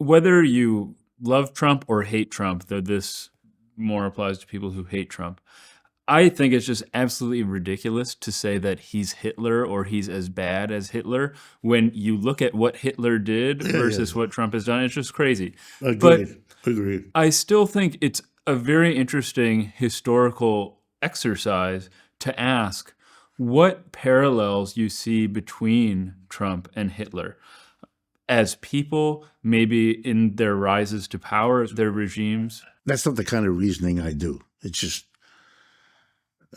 whether you love Trump or hate Trump, though this more applies to people who hate Trump, I think it's just absolutely ridiculous to say that he's Hitler or he's as bad as Hitler when you look at what Hitler did Yeah, versus what Trump has done. It's just crazy. But Agreed. I still think it's a very interesting historical exercise to ask what parallels you see between Trump and Hitler as people, maybe in their rises to power, their regimes. That's not the kind of reasoning I do. It's just,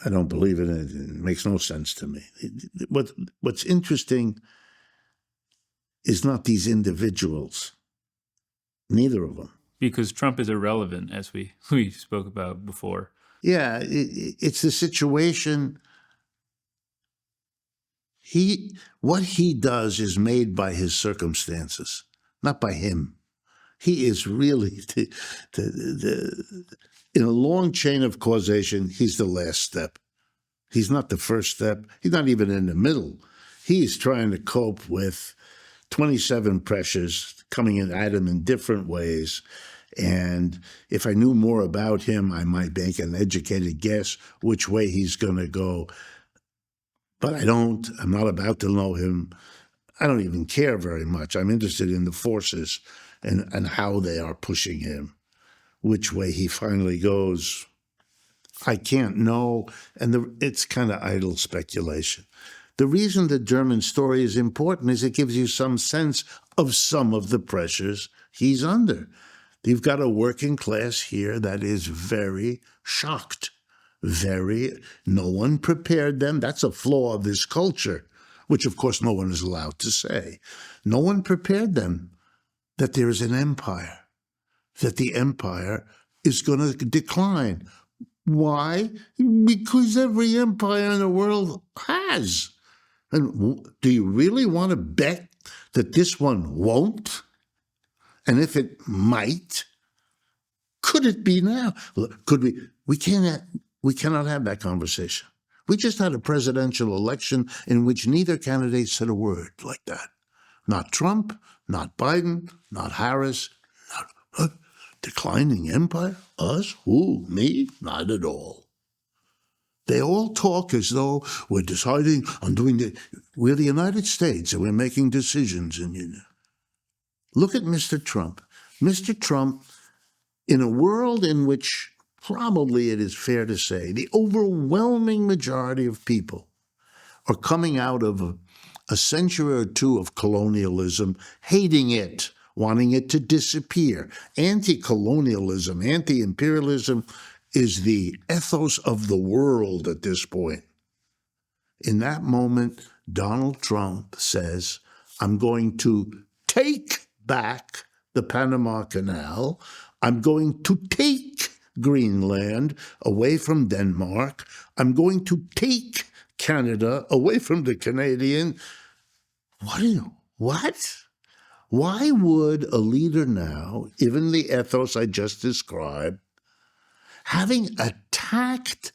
I don't believe in it. It makes no sense to me. What's interesting is not these individuals, neither of them. Because Trump is irrelevant, as we spoke about before. Yeah, it's the situation. What he does is made by his circumstances, not by him. He is really, in a long chain of causation, he's the last step. He's not the first step. He's not even in the middle. He's trying to cope with 27 pressures coming at him in different ways. And if I knew more about him, I might make an educated guess which way he's going to go. But I don't. I'm not about to know him. I don't even care very much. I'm interested in the forces and how they are pushing him. Which way he finally goes, I can't know. And it's kind of idle speculation. The reason the German story is important is it gives you some sense of some of the pressures he's under. You've got a working class here that is very shocked. No one prepared them. That's a flaw of this culture, which of course no one is allowed to say. No one prepared them that there is an empire, that the empire is going to decline. Why? Because every empire in the world has. And do you really want to bet that this one won't? And if it might, could it be now? Could we? We cannot have that conversation. We just had a presidential election in which neither candidate said a word like that. Not Trump, not Biden, not Harris. Declining empire? Us? Who? Me? Not at all. They all talk as though we're deciding on doing it. We're the United States and we're making decisions. And look at Mr. Trump. Mr. Trump, in a world in which probably it is fair to say the overwhelming majority of people are coming out of a century or two of colonialism, hating it, wanting it to disappear. Anti-colonialism, anti-imperialism is the ethos of the world at this point. In that moment, Donald Trump says, I'm going to take back the Panama Canal. I'm going to take Greenland away from Denmark. I'm going to take Canada away from the Canadian. What? Why would a leader now, given the ethos I just described, having attacked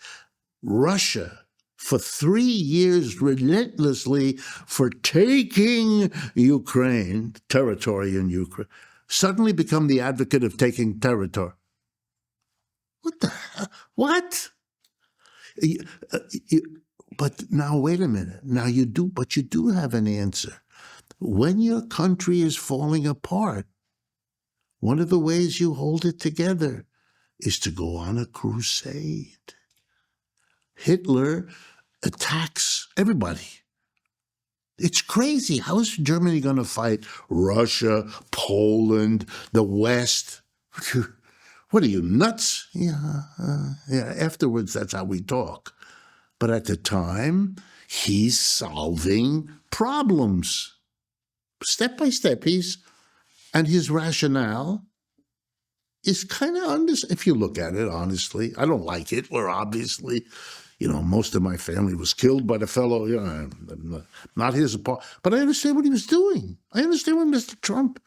Russia for 3 years relentlessly for taking Ukraine, territory in Ukraine, suddenly become the advocate of taking territory? What the hell? What? But now, wait a minute. Now you do have an answer. When your country is falling apart, one of the ways you hold it together is to go on a crusade. Hitler attacks everybody. It's crazy. How is Germany going to fight Russia, Poland, the West? What are you, nuts? Yeah, afterwards, that's how we talk. But at the time, he's solving problems. Step by step, and his rationale is kind of, if you look at it honestly, I don't like Hitler, obviously. Most of my family was killed by the fellow, not his part. But I understand what he was doing. I understand what Mr. Trump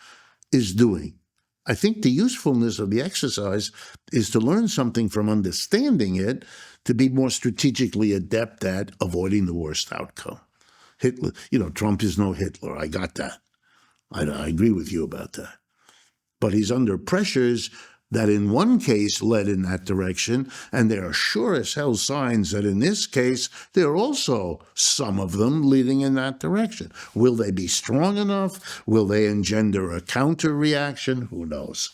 is doing. I think the usefulness of the exercise is to learn something from understanding it, to be more strategically adept at avoiding the worst outcome. Hitler, Trump is no Hitler. I got that. I agree with you about that. But he's under pressures that in one case led in that direction, and there are sure as hell signs that in this case, there are also some of them leading in that direction. Will they be strong enough? Will they engender a counter reaction? Who knows?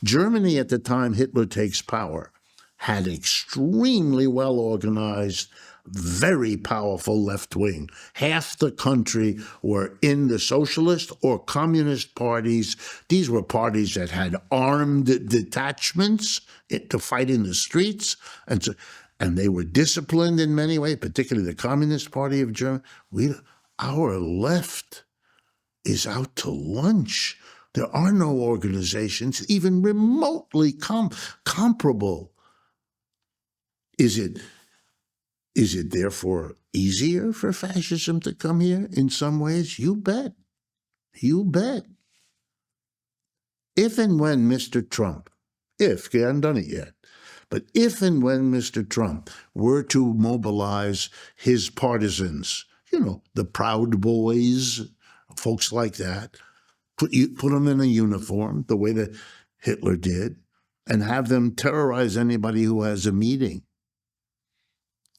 Germany, at the time Hitler takes power, had extremely well organized, very powerful left wing. Half the country were in the socialist or communist parties. These were parties that had armed detachments to fight in the streets, and they were disciplined in many ways, particularly the Communist Party of Germany. Our left is out to lunch. There are no organizations even remotely comparable. Is it therefore easier for fascism to come here in some ways? You bet. You bet. If and when Mr. Trump, he hasn't done it yet, but if and when Mr. Trump were to mobilize his partisans, the Proud Boys, folks like that, put them in a uniform the way that Hitler did, and have them terrorize anybody who has a meeting,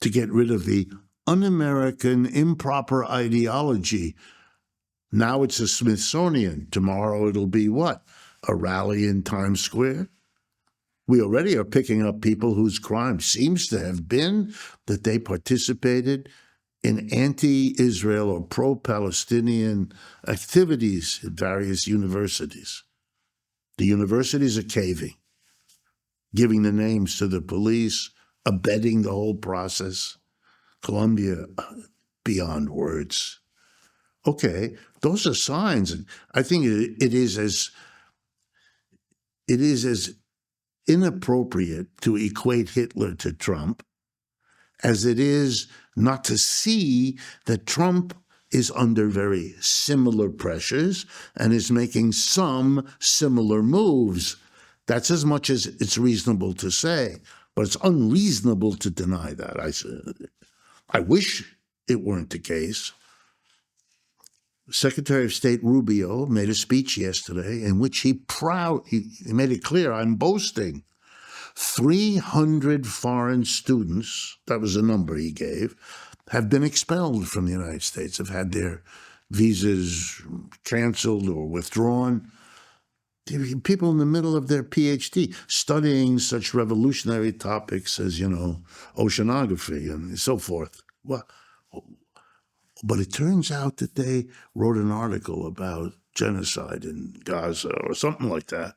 to get rid of the un-American, improper ideology. Now it's a Smithsonian. Tomorrow it'll be what? A rally in Times Square? We already are picking up people whose crime seems to have been that they participated in anti-Israel or pro-Palestinian activities at various universities. The universities are caving, giving the names to the police, abetting the whole process. Columbia, beyond words. Okay, those are signs. I think it is as inappropriate to equate Hitler to Trump as it is not to see that Trump is under very similar pressures and is making some similar moves. That's as much as it's reasonable to say. But it's unreasonable to deny that. I wish it weren't the case. Secretary of State Rubio made a speech yesterday in which he made it clear, I'm boasting. 300 foreign students, that was the number he gave, have been expelled from the United States, have had their visas canceled or withdrawn. People in the middle of their PhD studying such revolutionary topics as, oceanography and so forth. Well, but it turns out that they wrote an article about genocide in Gaza or something like that.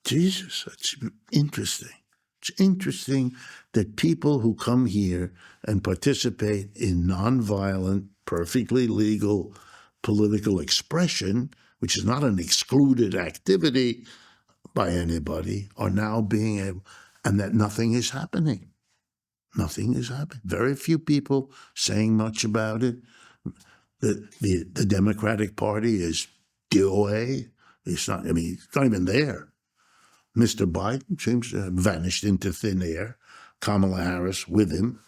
Jesus, that's interesting. It's interesting that people who come here and participate in nonviolent, perfectly legal political expression, which is not an excluded activity by anybody, are now being able, and that nothing is happening. Nothing is happening. Very few people saying much about it. The Democratic Party is DOA. It's not even there. Mr. Biden seems to have vanished into thin air. Kamala Harris with him,